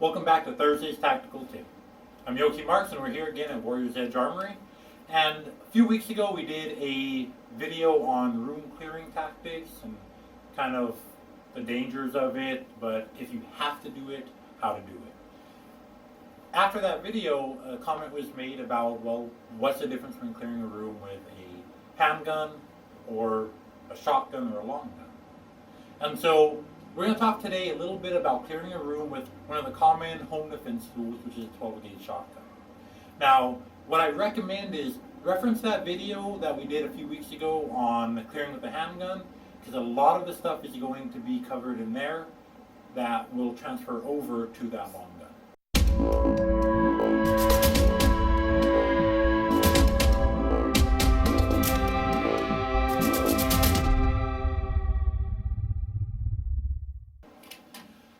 Welcome back to Thursday's Tactical Tip. I'm Yoki Marks and we're here again at Warrior's Edge Armory. And a few weeks ago we did a video on room clearing tactics and kind of the dangers of it, but if you have to do it, how to do it. After that video, a comment was made about, well, what's the difference between clearing a room with a handgun or a shotgun or a long gun? And so we're going to talk today a little bit about clearing a room with one of the common home defense tools, which is a 12-gauge shotgun. Now, what I recommend is reference that video that we did a few weeks ago on clearing with the handgun, because a lot of the stuff is going to be covered in there that will transfer over to that long gun.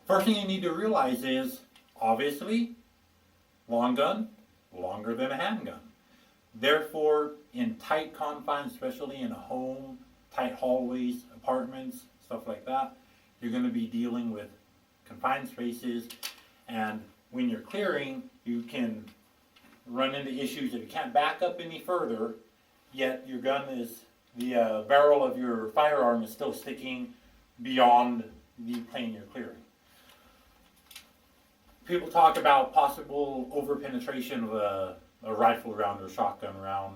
First thing you need to realize is, obviously, long gun, longer than a handgun. Therefore, in tight confines, especially in a home, tight hallways, apartments, stuff like that, you're going to be dealing with confined spaces, and when you're clearing, you can run into issues if you can't back up any further, yet your gun is, the barrel of your firearm is still sticking beyond the plane you're clearing. People talk about possible over-penetration of a rifle round or a shotgun round.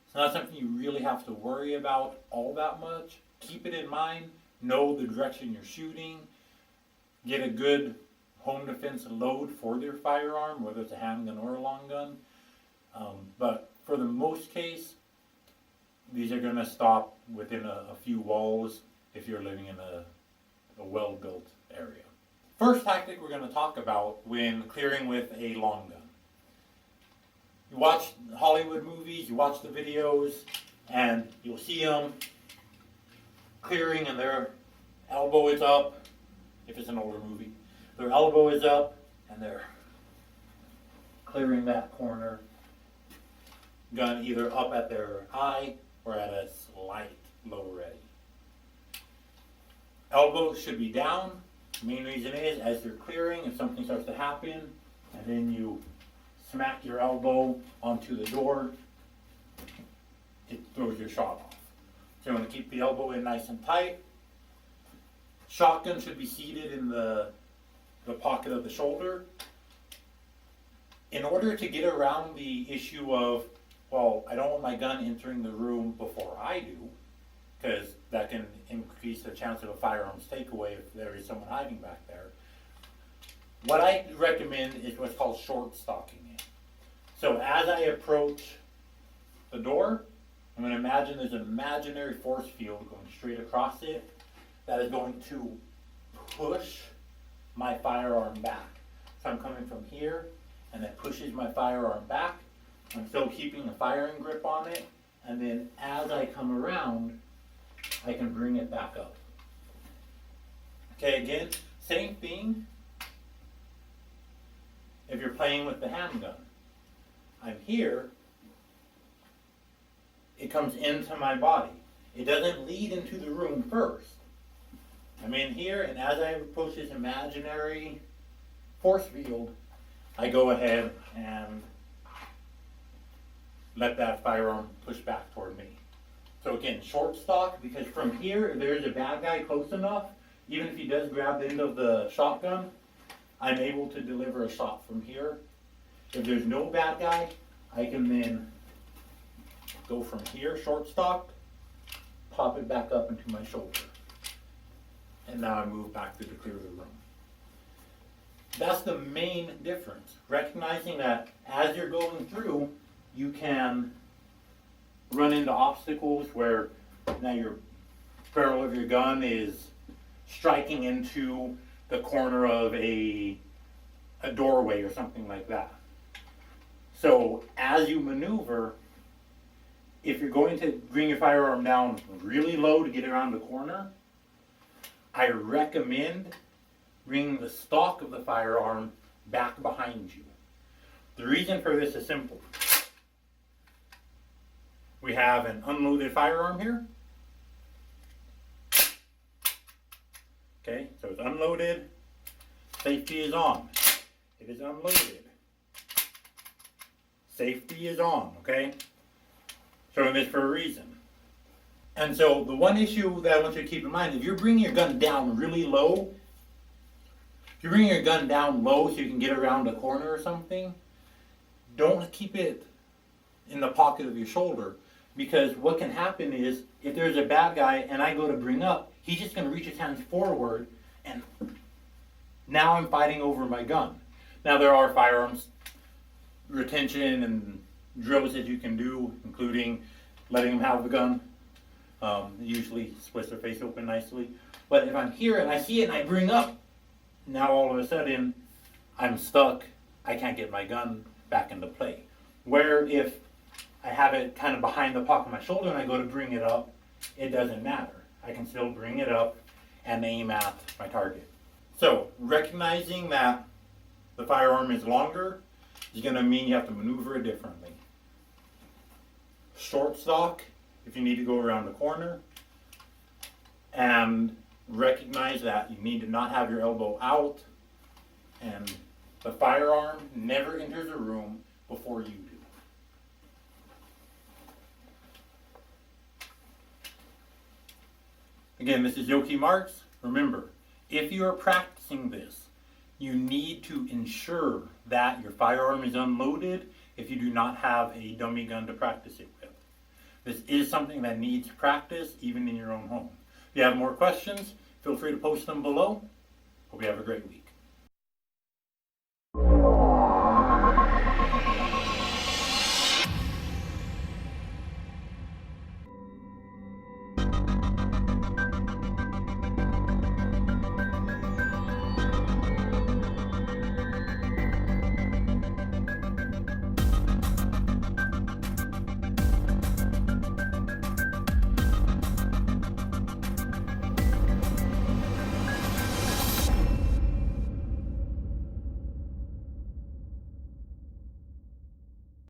It's not something you really have to worry about all that much. Keep it in mind, know the direction you're shooting, get a good home defense load for your firearm, whether it's a handgun or a long gun. But for the most case, these are going to stop within a few walls if you're living in a well-built area. First tactic we're going to talk about when clearing with a long gun. You watch Hollywood movies, you watch the videos, and you'll see them clearing and their elbow is up, if it's an older movie. Their elbow is up and they're clearing that corner. Gun either up at their eye or at a slight low ready. Elbow should be down. The main reason is, as you're clearing, if something starts to happen, and then you smack your elbow onto the door, it throws your shot off. So you want to keep the elbow in nice and tight. Shotgun should be seated in the pocket of the shoulder. In order to get around the issue of, well, I don't want my gun entering the room before I do, because that can increase the chance of a firearms takeaway if there is someone hiding back there. What I recommend is what's called short stocking it. So as I approach the door, I'm going to imagine there's an imaginary force field going straight across it that is going to push my firearm back. So I'm coming from here, and that pushes my firearm back. I'm still keeping a firing grip on it, and then as I come around, I can bring it back up. Okay, again, same thing if you're playing with the handgun. I'm here, it comes into my body. It doesn't lead into the room first. I'm in here, and as I approach this imaginary force field, I go ahead and let that firearm push back toward me. So again, short stock, because from here, if there's a bad guy close enough, even if he does grab the end of the shotgun, I'm able to deliver a shot from here. If there's no bad guy, I can then go from here, short stocked, pop it back up into my shoulder. And now I move back to clear the room. That's the main difference. Recognizing that as you're going through, you can run into obstacles where now your barrel of your gun is striking into the corner of a doorway or something like that. So as you maneuver, if you're going to bring your firearm down really low to get around the corner, I recommend bringing the stock of the firearm back behind you. The reason for this is simple. We have an unloaded firearm here. Okay, so it's unloaded, safety is on. It is unloaded. Safety is on, okay? Showing this for a reason. And so the one issue that I want you to keep in mind, if you're bringing your gun down really low, if you're bringing your gun down low so you can get around a corner or something, don't keep it in the pocket of your shoulder, because what can happen is if there's a bad guy and I go to bring up, he's just going to reach his hands forward and now I'm fighting over my gun. Now there are firearms retention and drills that you can do, including letting them have the gun. Usually splits their face open nicely. But if I'm here and I see it and I bring up, now all of a sudden I'm stuck. I can't get my gun back into play. Where if I have it kind of behind the pocket of my shoulder and I go to bring it up, it doesn't matter. I can still bring it up and aim at my target. So recognizing that the firearm is longer is going to mean you have to maneuver it differently. Short stock, if you need to go around the corner, and recognize that you need to not have your elbow out, and the firearm never enters a room before you do. Again, this is Yoki Marks. Remember, if you are practicing this, you need to ensure that your firearm is unloaded if you do not have a dummy gun to practice it with. This is something that needs practice even in your own home. If you have more questions, feel free to post them below. Hope you have a great week.